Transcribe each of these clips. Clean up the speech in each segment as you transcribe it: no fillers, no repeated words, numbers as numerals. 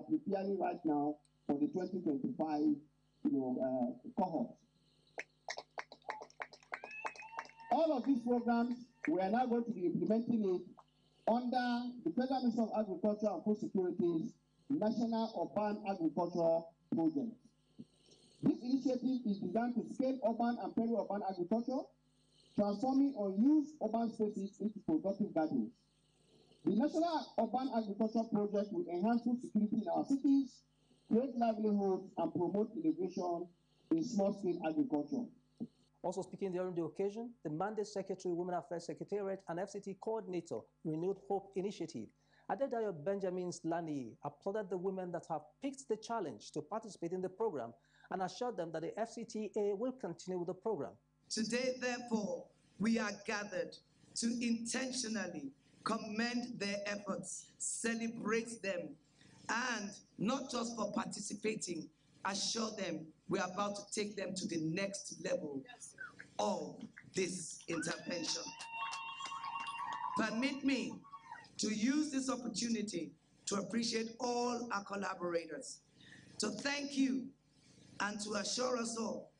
are preparing right now for the 2025 cohort. All of these programs, we are now going to be implementing it under the Federal Ministry of Agriculture and Food Security's National Urban Agriculture Project. This initiative is designed to scale urban and peri-urban agriculture, transforming unused urban spaces into productive gardens. The National Urban Agriculture Project will enhance food security in our cities, create livelihoods, and promote innovation in small-scale agriculture. Also speaking during the occasion, the Mandate Secretary, Women Affairs Secretariat, and FCT Coordinator, Renewed Hope Initiative, Adedayo Benjamin Lani, applauded the women that have picked the challenge to participate in the program and assured them that the FCTA will continue with the program. Today, therefore, we are gathered to intentionally commend their efforts, celebrate them, and not just for participating, assure them we are about to take them to the next level of this intervention. Permit me to use this opportunity to appreciate all our collaborators, to thank you and to assure us all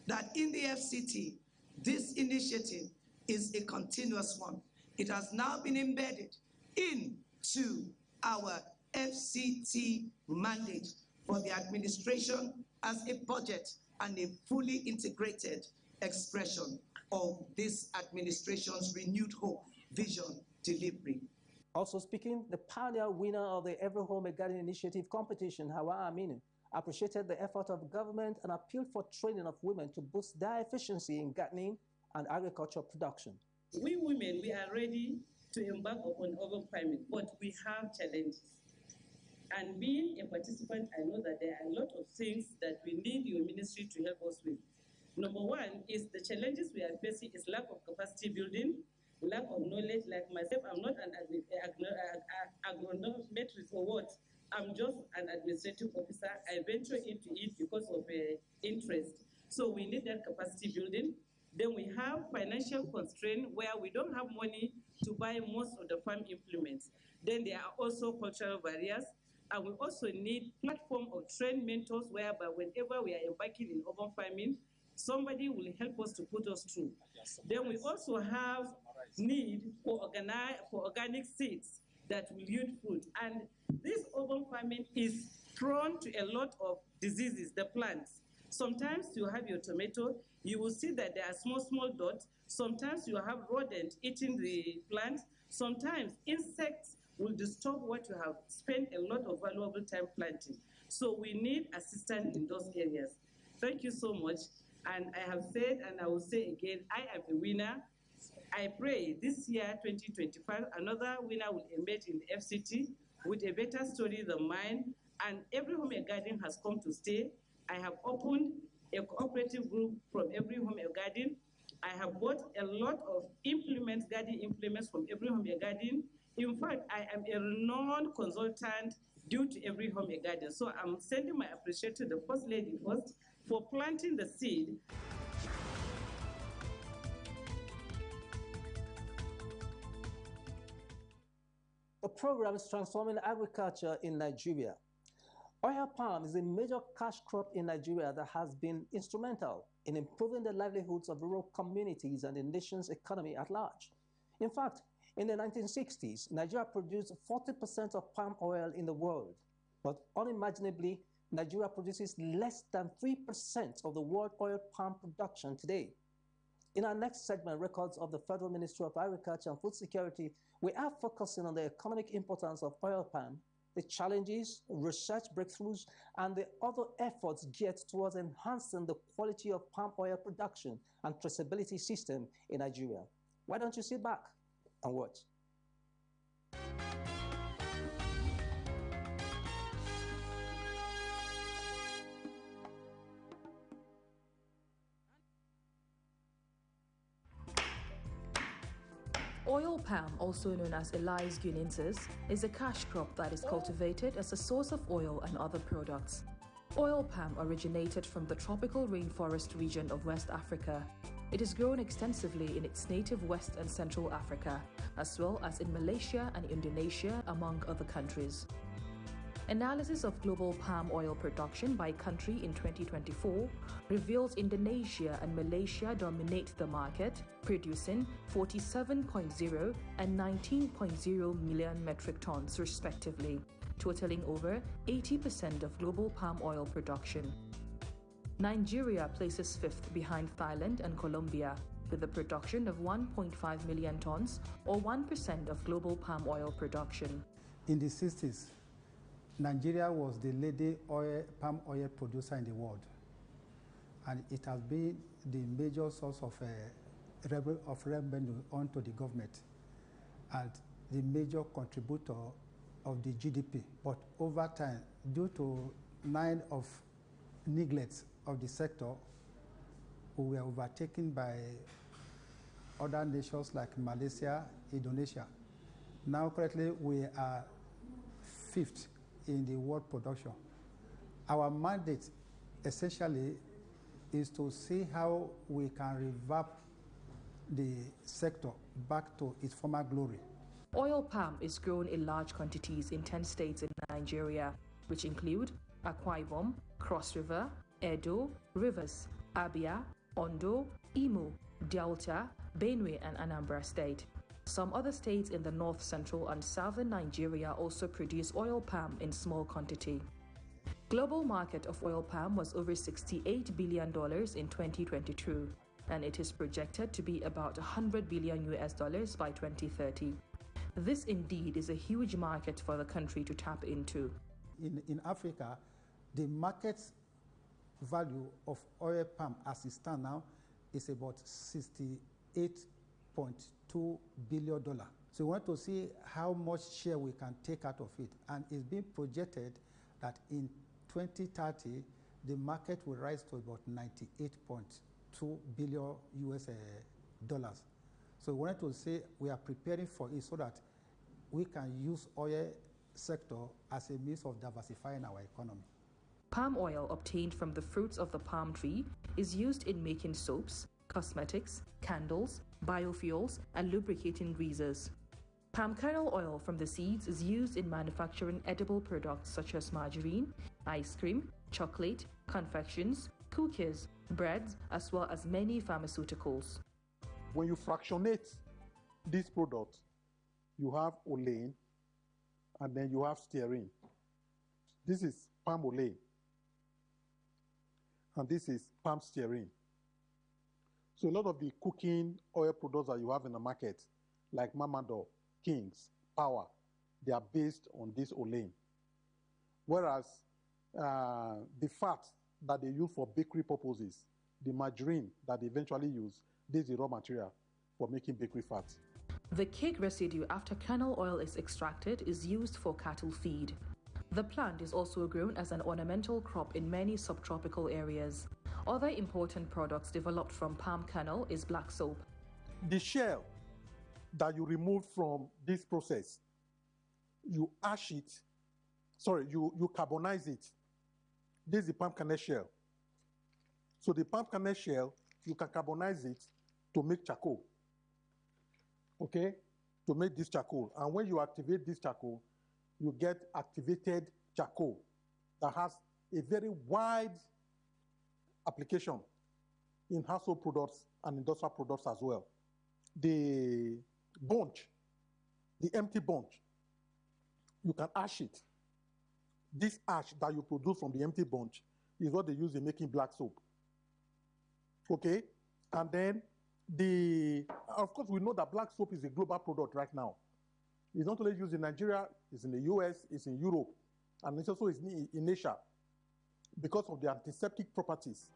that in the FCT, this initiative is a continuous one. It has now been embedded into our FCT mandate for the administration as a budget and a fully integrated expression of this administration's renewed hope, vision, delivery. Also speaking, the pioneer winner of the Every Home a Garden Initiative competition, Hawa Aminu, appreciated the effort of government and appealed for training of women to boost their efficiency in gardening and agricultural production. We women, we are ready to embark upon urban farming, but we have challenges. And being a participant, I know that there are a lot of things that we need your ministry to help us with. Number one is the challenges we are facing is lack of capacity building, lack of knowledge. Like myself, I'm not an agronometrist or what. I'm just an administrative officer. I venture into it because of interest. So we need that capacity building. Then we have financial constraint where we don't have money to buy most of the farm implements. Then there are also cultural barriers. And we also need platform of trained mentors whereby whenever we are embarking in urban farming, somebody will help us to put us through. Then we also have need for organic seeds that will yield food. And this urban farming is prone to a lot of diseases, the plants. Sometimes you have your tomato, you will see that there are small dots. Sometimes you have rodent eating the plant. Sometimes insects will disturb what you have spent a lot of valuable time planting. So we need assistance in those areas. Thank you so much. And I have said, and I will say again, I am a winner. I pray this year, 2025, another winner will emerge in the FCT with a better story than mine. And Every Home a Garden has come to stay. I have opened a cooperative group from Every Home a Garden. I have bought a lot of implements, garden implements from Every Home a Garden. In fact, I am a renowned consultant due to Every Home a Garden. So I'm sending my appreciation to the First Lady first for planting the seed. The program is transforming agriculture in Nigeria. Oil palm is a major cash crop in Nigeria that has been instrumental in improving the livelihoods of rural communities and the nation's economy at large. In fact, in the 1960s, Nigeria produced 40% of palm oil in the world. But unimaginably, Nigeria produces less than 3% of the world oil palm production today. In our next segment, Records of the Federal Ministry of Agriculture and Food Security, we are focusing on the economic importance of oil palm, the challenges, research breakthroughs, and the other efforts geared towards enhancing the quality of palm oil production and traceability system in Nigeria. Why don't you sit back and watch? Oil palm, also known as Elais guinensis, is a cash crop that is cultivated as a source of oil and other products. Oil palm originated from the tropical rainforest region of West Africa. It is grown extensively in its native West and Central Africa, as well as in Malaysia and Indonesia, among other countries. Analysis of global palm oil production by country in 2024 reveals Indonesia and Malaysia dominate the market, producing 47.0 and 19.0 million metric tons respectively, totaling over 80% of global palm oil production. Nigeria places fifth behind Thailand and Colombia, with a production of 1.5 million tons, or 1% of global palm oil production. In the 60s, Nigeria was the leading palm oil producer in the world, and it has been the major source of revenue onto the government and the major contributor of the GDP. But over time, due to 9 of neglect of the sector, we were overtaken by other nations like Malaysia, Indonesia. Now currently we are 5th in the world production. Our mandate essentially is to see how we can revamp the sector back to its former glory. Oil palm is grown in large quantities in 10 states in Nigeria, which include Akwa Ibom, Cross River, Edo, Rivers, Abia, Ondo, Imo, Delta, Benue, and Anambra State. Some other states in the north, central, and southern Nigeria also produce oil palm in small quantity. Global market of oil palm was over $68 billion in 2022, and it is projected to be about $100 billion by 2030. This indeed is a huge market for the country to tap into. In Africa, the market value of oil palm as it stands now is about $68.2 billion. So we want to see how much share we can take out of it. And it's being projected that in 2030, the market will rise to about $98.2 billion dollars. So we wanted to say we are preparing for it so that we can use oil sector as a means of diversifying our economy. Palm oil obtained from the fruits of the palm tree is used in making soaps, cosmetics, candles, biofuels, and lubricating greases. Palm kernel oil from the seeds is used in manufacturing edible products such as margarine, ice cream, chocolate, confections, cookies, breads, as well as many pharmaceuticals. When you fractionate this product, you have olein, and then you have stearin. This is palm olein, and this is palm stearin. So a lot of the cooking oil products that you have in the market, like Mamador, King's, Power, they are based on this olein. Whereas the fat that they use for bakery purposes, the margarine that they eventually use, this is the raw material for making bakery fat. The cake residue after kernel oil is extracted is used for cattle feed. The plant is also grown as an ornamental crop in many subtropical areas. Other important products developed from palm kernel is black soap. The shell that you remove from this process, you ash it, you carbonize it. This is the palm kernel shell. So the palm kernel shell, you can carbonize it to make charcoal. Okay? To make this charcoal. And when you activate this charcoal, you get activated charcoal that has a very wide application in household products and industrial products as well. The bunch, the empty bunch, you can ash it. This ash that you produce from the empty bunch is what they use in making black soap. Okay? And then of course, we know that black soap is a global product right now. It's not only used in Nigeria, it's in the US, it's in Europe, and it's also in Asia because of the antiseptic properties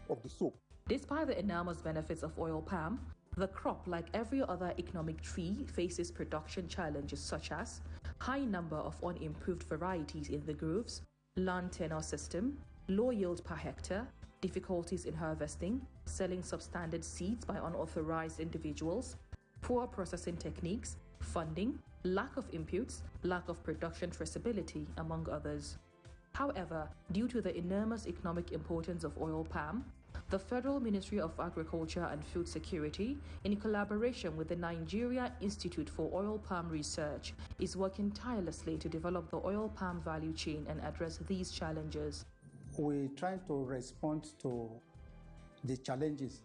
of the soap. Despite the enormous benefits of oil palm, the crop, like every other economic tree, faces production challenges such as high number of unimproved varieties in the groves, land tenure system, low yield per hectare, difficulties in harvesting, selling substandard seeds by unauthorized individuals, poor processing techniques, funding, lack of inputs, lack of production traceability, among others. However, due to the enormous economic importance of oil palm, The Federal Ministry of Agriculture and Food Security, in collaboration with the Nigeria Institute for Oil Palm Research, is working tirelessly to develop the oil palm value chain and address these challenges. We try to respond to the challenges.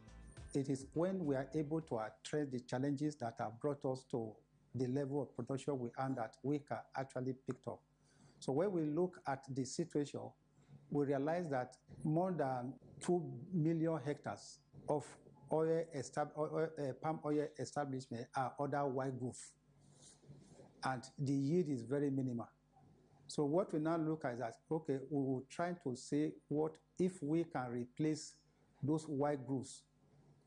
It is when we are able to address the challenges that have brought us to the level of production we are that we can actually pick up. So when we look at the situation, we realize that more than 2 million hectares of palm oil establishment are under white roof, and the yield is very minimal. So what we now look at is that, okay, we will try to see what if we can replace those white roofs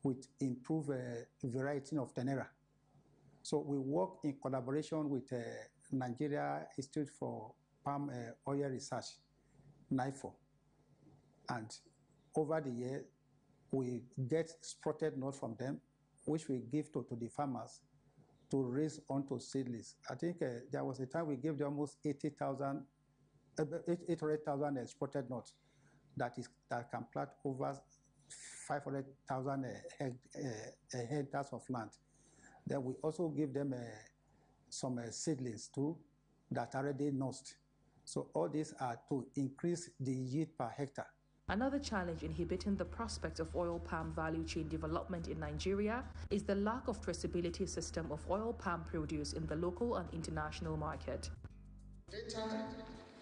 with improved variety of tenera. So we work in collaboration with Nigeria Institute for Palm Oil Research, NIFO. And over the year, we get sprouted nuts from them, which we give to the farmers to raise onto seedlings. I think there was a time we gave them almost 800,000 sprouted nuts that can plant over 500,000 hectares of land. Then we also give them some seedlings too that are already nursed. So all these are to increase the yield per hectare. Another challenge inhibiting the prospect of oil palm value chain development in Nigeria is the lack of traceability system of oil palm produce in the local and international market. Data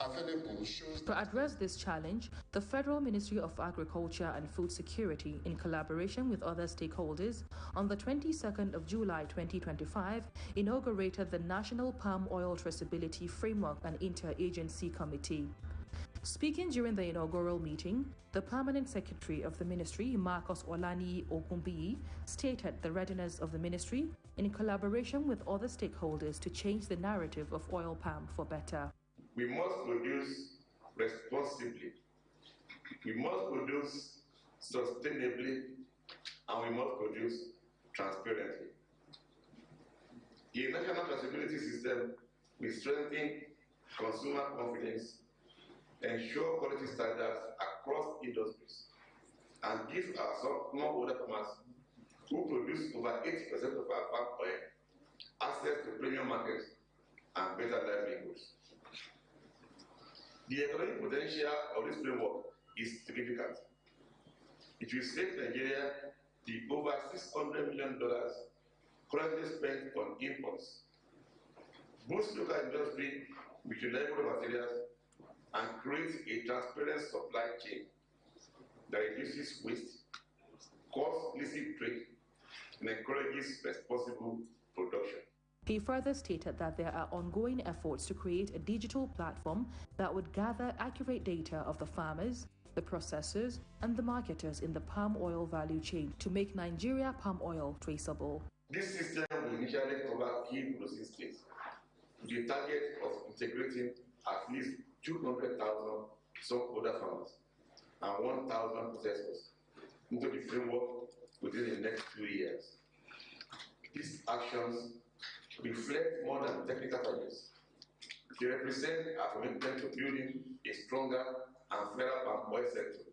available shows. To address this challenge, the Federal Ministry of Agriculture and Food Security, in collaboration with other stakeholders, on the 22nd of July 2025, inaugurated the National Palm Oil Traceability Framework and Interagency Committee. Speaking during the inaugural meeting, the Permanent Secretary of the Ministry, Marcus Olani Ogunbiyi, stated the readiness of the Ministry in collaboration with other stakeholders to change the narrative of oil palm for better. We must produce responsibly, we must produce sustainably, and we must produce transparently. In the national traceability system, we strengthen consumer confidence, ensure quality standards across industries, and give our smallholder farmers who produce over 80% of our palm oil access to premium markets and better livelihoods. The economic potential of this framework is significant. It will save Nigeria the over $600 million currently spent on imports, boost local industry with reliable materials, and create a transparent supply chain that reduces waste, costs illicit trade, and encourages responsible production. He further stated that there are ongoing efforts to create a digital platform that would gather accurate data of the farmers, the processors, and the marketers in the palm oil value chain to make Nigeria palm oil traceable. This system will initially cover key processing states with the target of integrating at least 200,000 smallholder farmers and 1,000 processors into the framework within the next 2 years. These actions reflect more than technical targets. They represent our commitment to building a stronger and fairer palm oil sector.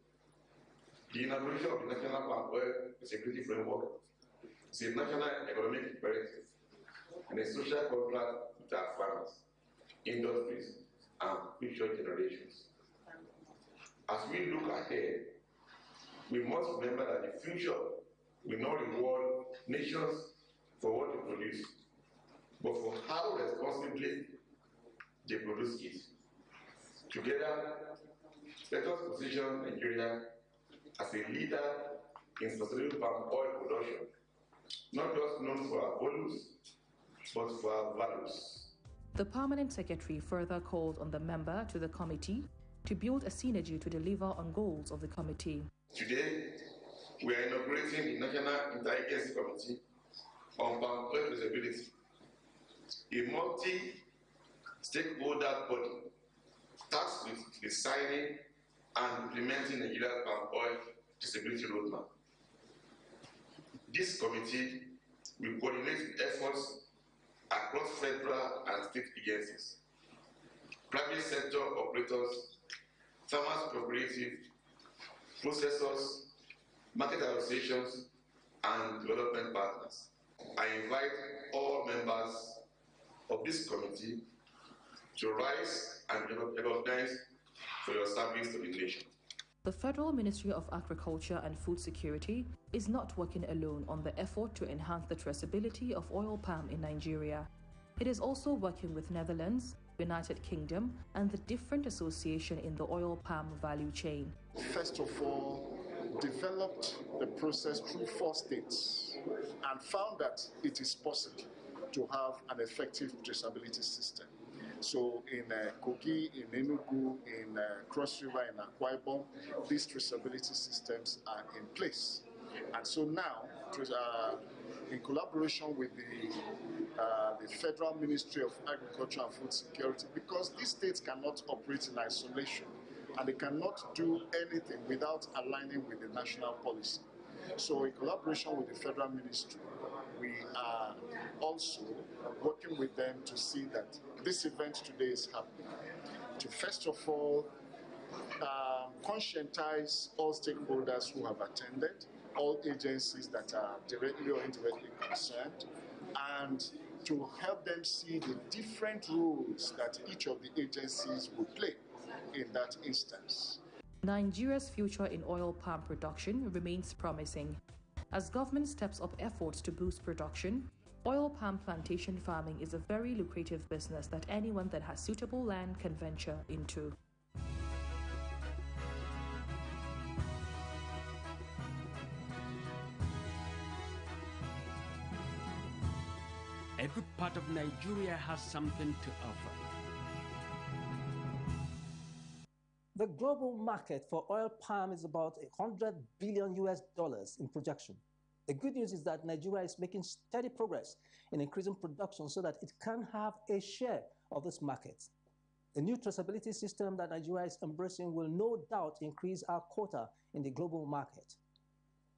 The inauguration of the National Palm Oil Security Framework is a national economic imperative and a social contract with our farmers, industries, and future generations. As we look ahead, we must remember that the future will not reward nations for what they produce, but for how responsibly they produce it. Together, let us position Nigeria as a leader in sustainable palm oil production, not just known for our volumes, but for our values. The Permanent Secretary further called on the member to the committee to build a synergy to deliver on goals of the committee. Today, we are inaugurating the National Interagency Committee on Palm Oil Traceability, a multi-stakeholder body tasked with designing and implementing Nigeria's palm oil traceability roadmap. This committee will coordinate efforts across federal and state agencies, private sector operators, farmers cooperative, processors, market associations, and development partners. I invite all members of this committee to rise and be recognized for your service to the nation. The Federal Ministry of Agriculture and Food Security is not working alone on the effort to enhance the traceability of oil palm in Nigeria. It is also working with Netherlands, United Kingdom, and the different associations in the oil palm value chain. First of all, developed the process through 4 states and found that it is possible to have an effective traceability system. So in Kogi, in Enugu, in Cross River, in Akwa Ibom, these traceability systems are in place. And so now, in collaboration with the Federal Ministry of Agriculture and Food Security, because these states cannot operate in isolation and they cannot do anything without aligning with the national policy. So in collaboration with the Federal Ministry, we are also working with them to see that this event today is happening. To first of all, conscientize all stakeholders who have attended, all agencies that are directly or indirectly concerned, and to help them see the different roles that each of the agencies will play in that instance. Nigeria's future in oil palm production remains promising. As government steps up efforts to boost production, oil palm plantation farming is a very lucrative business that anyone that has suitable land can venture into. Every part of Nigeria has something to offer. The global market for oil palm is about $100 billion in projection. The good news is that Nigeria is making steady progress in increasing production so that it can have a share of this market. The new traceability system that Nigeria is embracing will no doubt increase our quota in the global market.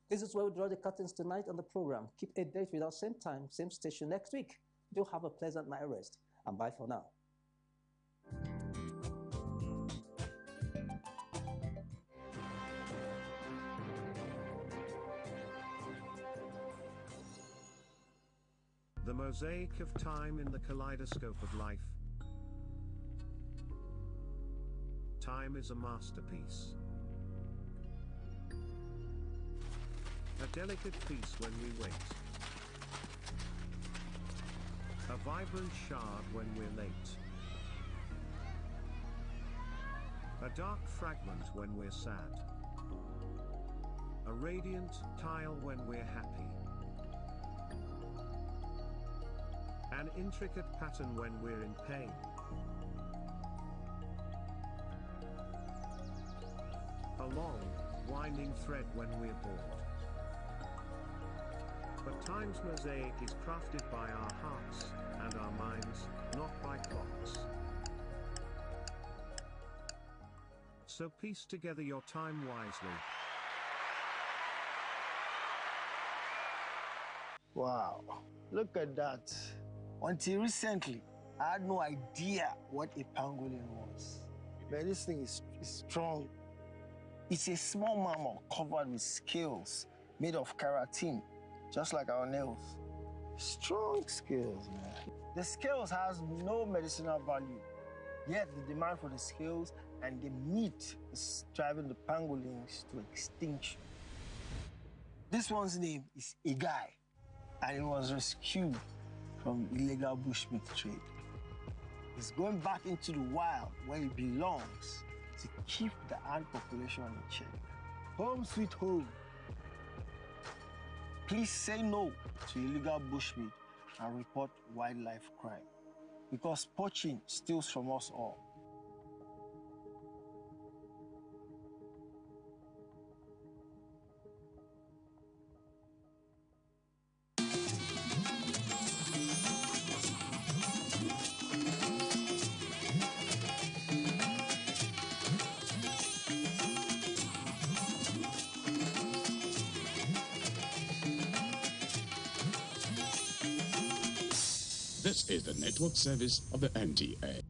This is where we draw the curtains tonight on the program. Keep a date with us, same time, same station next week. Do have a pleasant night rest, and bye for now. The mosaic of time in the kaleidoscope of life. Time is a masterpiece. A delicate piece when we wait. A vibrant shard when we're late. A dark fragment when we're sad. A radiant tile when we're happy. An intricate pattern when we're in pain. A long, winding thread when we're bored. But time's mosaic is crafted by our hearts and our minds, not by clocks. So piece together your time wisely. Wow, look at that. Until recently, I had no idea what a pangolin was. Man, this thing is strong. It's a small mammal covered with scales made of keratin, just like our nails. Strong scales, man. The scales has no medicinal value, yet the demand for the scales and the meat is driving the pangolins to extinction. This one's name is Igai, and it was rescued from illegal bushmeat trade. It's going back into the wild where it belongs to keep the ant population in check. Home sweet home. Please say no to illegal bushmeat and report wildlife crime, because poaching steals from us all. This is the network service of the NTA.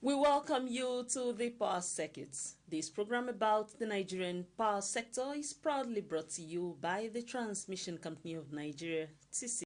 We welcome you to the Power Circuit. This program about the Nigerian power sector is proudly brought to you by the Transmission Company of Nigeria, TC.